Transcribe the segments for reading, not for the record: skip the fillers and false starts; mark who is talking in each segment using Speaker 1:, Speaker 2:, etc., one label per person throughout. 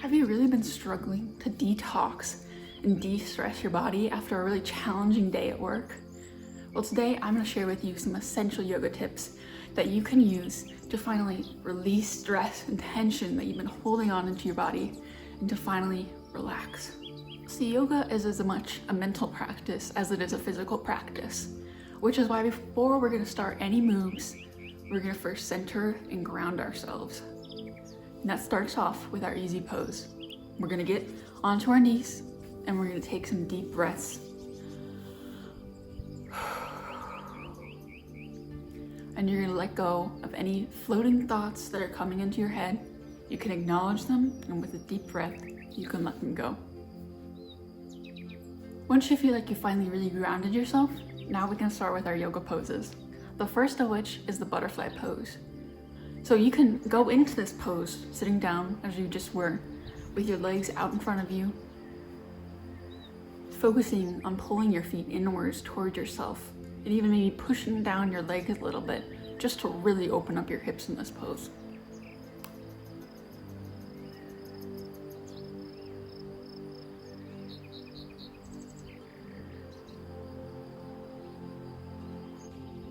Speaker 1: Have you really been struggling to detox and de-stress your body after a really challenging day at work? Well, today I'm going to share with you some essential yoga tips that you can use to finally release stress and tension that you've been holding on into your body and to finally relax. See, yoga is as much a mental practice as it is a physical practice, which is why before we're going to start any moves, we're going to first center and ground ourselves. And that starts off with our easy pose. We're going to get onto our knees and we're going to take some deep breaths. And you're going to let go of any floating thoughts that are coming into your head. You can acknowledge them, and with a deep breath, you can let them go. Once you feel like you finally really grounded yourself, now we can start with our yoga poses. The first of which is the butterfly pose. So you can go into this pose sitting down as you just were, with your legs out in front of you, focusing on pulling your feet inwards toward yourself, and even maybe pushing down your leg a little bit, just to really open up your hips in this pose.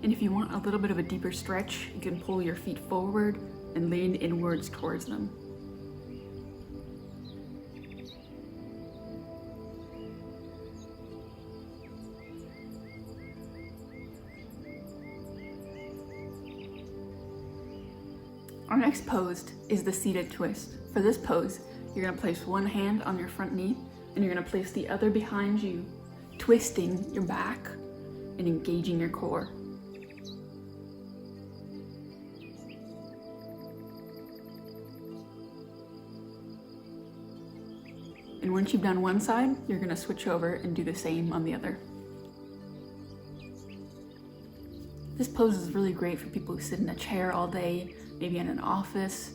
Speaker 1: And if you want a little bit of a deeper stretch, you can pull your feet forward and lean inwards towards them. Our next pose is the seated twist. For this pose, you're going to place one hand on your front knee and you're going to place the other behind you, twisting your back and engaging your core. And once you've done one side, you're going to switch over and do the same on the other. This pose is really great for people who sit in a chair all day, maybe in an office,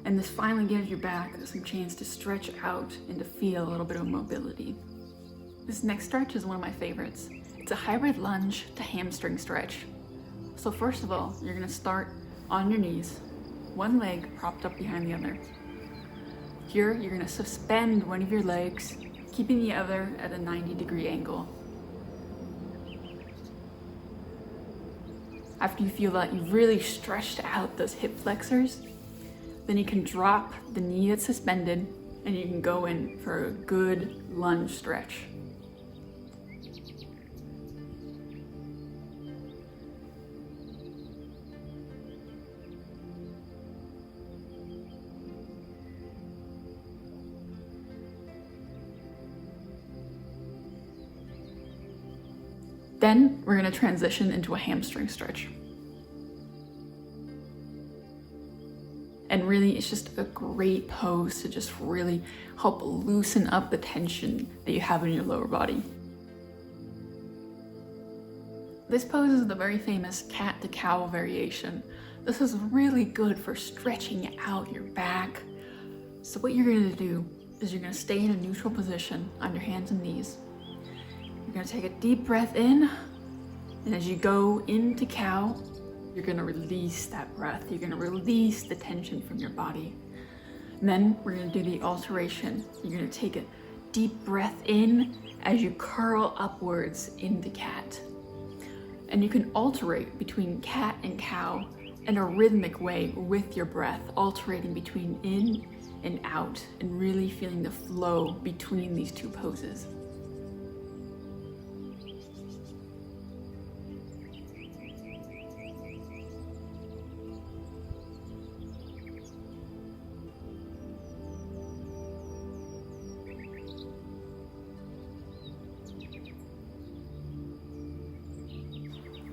Speaker 1: and this finally gives your back some chance to stretch out and to feel a little bit of mobility. This next stretch is one of my favorites. It's a hybrid lunge to hamstring stretch. So first of all, you're going to start on your knees, one leg propped up behind the other. Here, you're going to suspend one of your legs, keeping the other at a 90-degree angle. After you feel that you've really stretched out those hip flexors, then you can drop the knee that's suspended and you can go in for a good lunge stretch. Then we're going to transition into a hamstring stretch. And really, it's just a great pose to just really help loosen up the tension that you have in your lower body. This pose is the very famous cat to cow variation. This is really good for stretching out your back. So what you're going to do is you're going to stay in a neutral position on your hands and knees. You're going to take a deep breath in, and as you go into cow, you're going to release that breath. You're going to release the tension from your body. And then we're going to do the alteration. You're going to take a deep breath in as you curl upwards into cat. And you can alternate between cat and cow in a rhythmic way with your breath, alternating between in and out, and really feeling the flow between these two poses.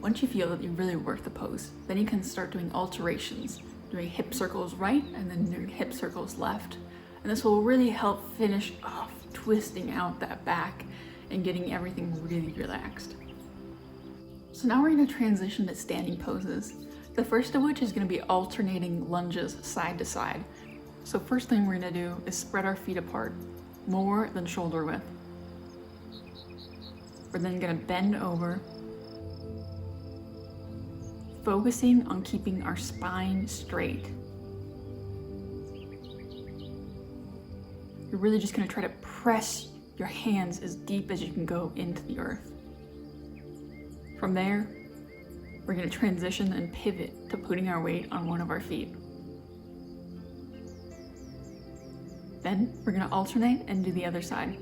Speaker 1: Once you feel that you really worked the pose, then you can start doing alterations, doing hip circles right and then doing hip circles left. And this will really help finish off twisting out that back and getting everything really relaxed. So now we're going to transition to standing poses. The first of which is going to be alternating lunges side to side. So first thing we're going to do is spread our feet apart, more than shoulder width. We're then going to bend over, focusing on keeping our spine straight. you're really just gonna try to press your hands as deep as you can go into the earth. From there, we're gonna transition and pivot to putting our weight on one of our feet. Then we're gonna alternate and do the other side.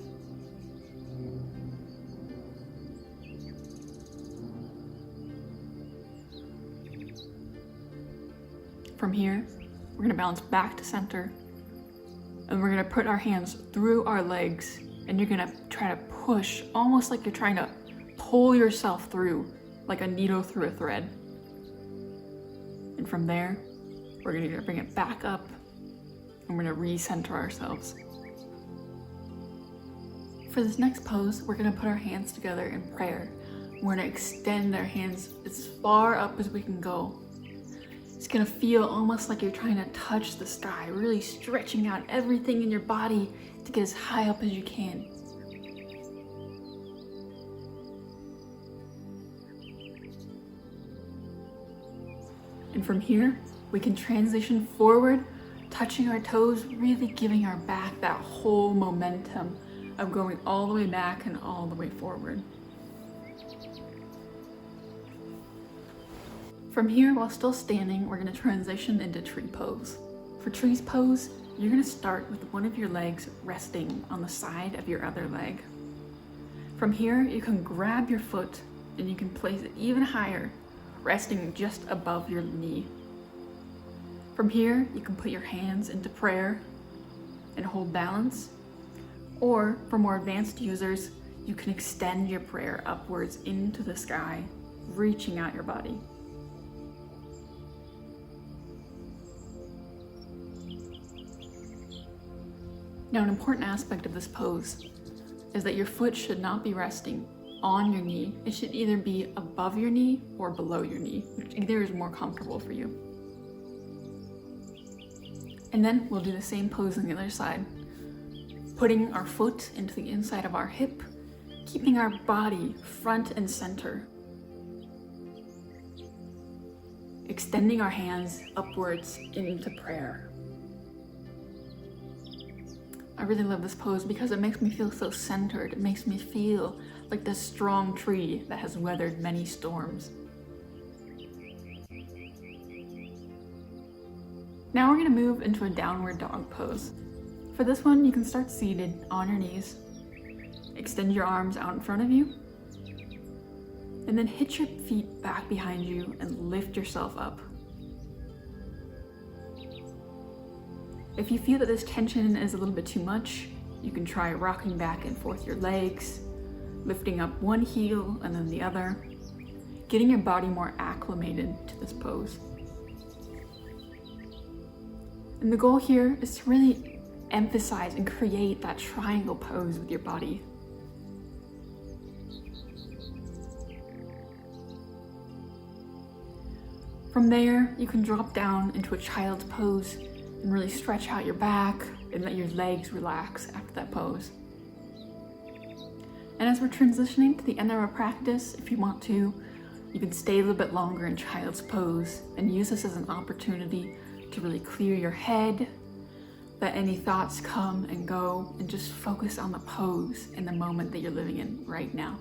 Speaker 1: From here, we're gonna balance back to center, and we're gonna put our hands through our legs, and you're gonna try to push, almost like you're trying to pull yourself through, like a needle through a thread. And from there, we're gonna bring it back up, and we're gonna recenter ourselves. For this next pose, we're gonna put our hands together in prayer. We're gonna extend our hands as far up as we can go. It's gonna feel almost like you're trying to touch the sky, really stretching out everything in your body to get as high up as you can. And from here, we can transition forward, touching our toes, really giving our back that whole momentum of going all the way back and all the way forward. From here, while still standing, we're gonna transition into tree pose. For tree's pose, you're gonna start with one of your legs resting on the side of your other leg. From here, you can grab your foot and you can place it even higher, resting just above your knee. From here, you can put your hands into prayer and hold balance. Or for more advanced users, you can extend your prayer upwards into the sky, reaching out your body. Now, an important aspect of this pose is that your foot should not be resting on your knee. It should either be above your knee or below your knee, which either is more comfortable for you. And then we'll do the same pose on the other side, putting our foot into the inside of our hip, keeping our body front and center, extending our hands upwards into prayer. I really love this pose because it makes me feel so centered. It makes me feel like this strong tree that has weathered many storms. Now we're gonna move into a downward dog pose. For this one, you can start seated on your knees. Extend your arms out in front of you, and then hitch your feet back behind you and lift yourself up. If you feel that this tension is a little bit too much, you can try rocking back and forth your legs, lifting up one heel and then the other, getting your body more acclimated to this pose. And the goal here is to really emphasize and create that triangle pose with your body. From there, you can drop down into a child's pose and really stretch out your back and let your legs relax after that pose. And as we're transitioning to the end of our practice, if you want to, you can stay a little bit longer in child's pose and use this as an opportunity to really clear your head, let any thoughts come and go, and just focus on the pose and the moment that you're living in right now.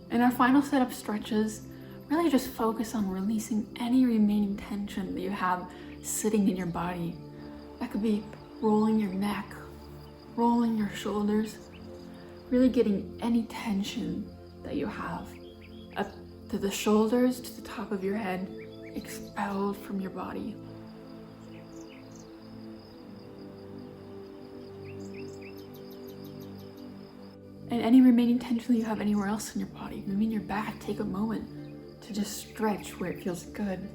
Speaker 1: In our final set of stretches, really just focus on releasing any remaining tension that you have sitting in your body. That could be rolling your neck, rolling your shoulders, really getting any tension that you have up to the shoulders, to the top of your head, expelled from your body. And any remaining tension that you have anywhere else in your body, maybe in your back, take a moment to just stretch where it feels good.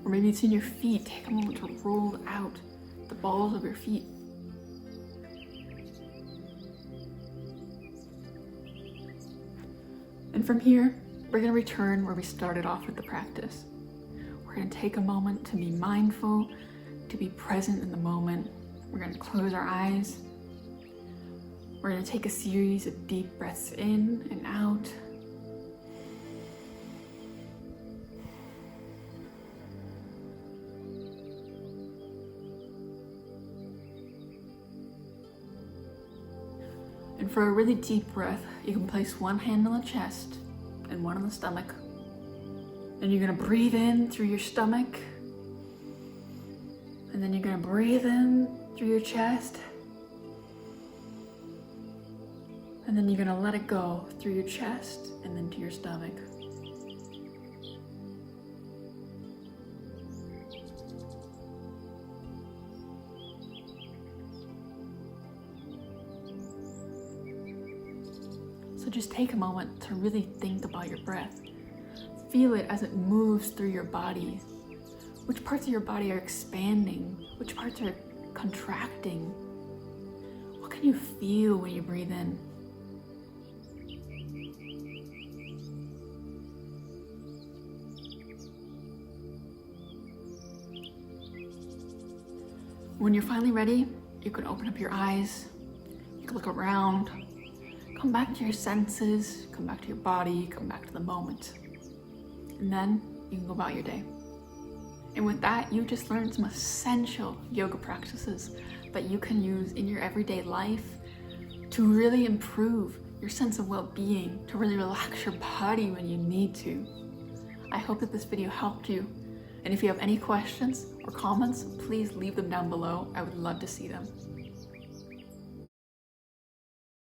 Speaker 1: Or maybe it's in your feet, take a moment to roll out the balls of your feet. And from here, we're going to return where we started off with the practice. We're going to take a moment to be mindful, to be present in the moment. We're going to close our eyes. We're going to take a series of deep breaths in and out. And for a really deep breath, you can place one hand on the chest and one on the stomach. And you're gonna breathe in through your stomach. And then you're gonna breathe in through your chest. And then you're gonna let it go through your chest and then to your stomach. So just take a moment to really think about your breath. Feel it as it moves through your body. Which parts of your body are expanding? Which parts are contracting? What can you feel when you breathe in? When you're finally ready, you can open up your eyes, you can look around, come back to your senses, come back to your body, come back to the moment. And then you can go about your day. And with that, you just learned some essential yoga practices that you can use in your everyday life to really improve your sense of well-being, to really relax your body when you need to. I hope that this video helped you. And if you have any questions or comments, please leave them down below. I would love to see them.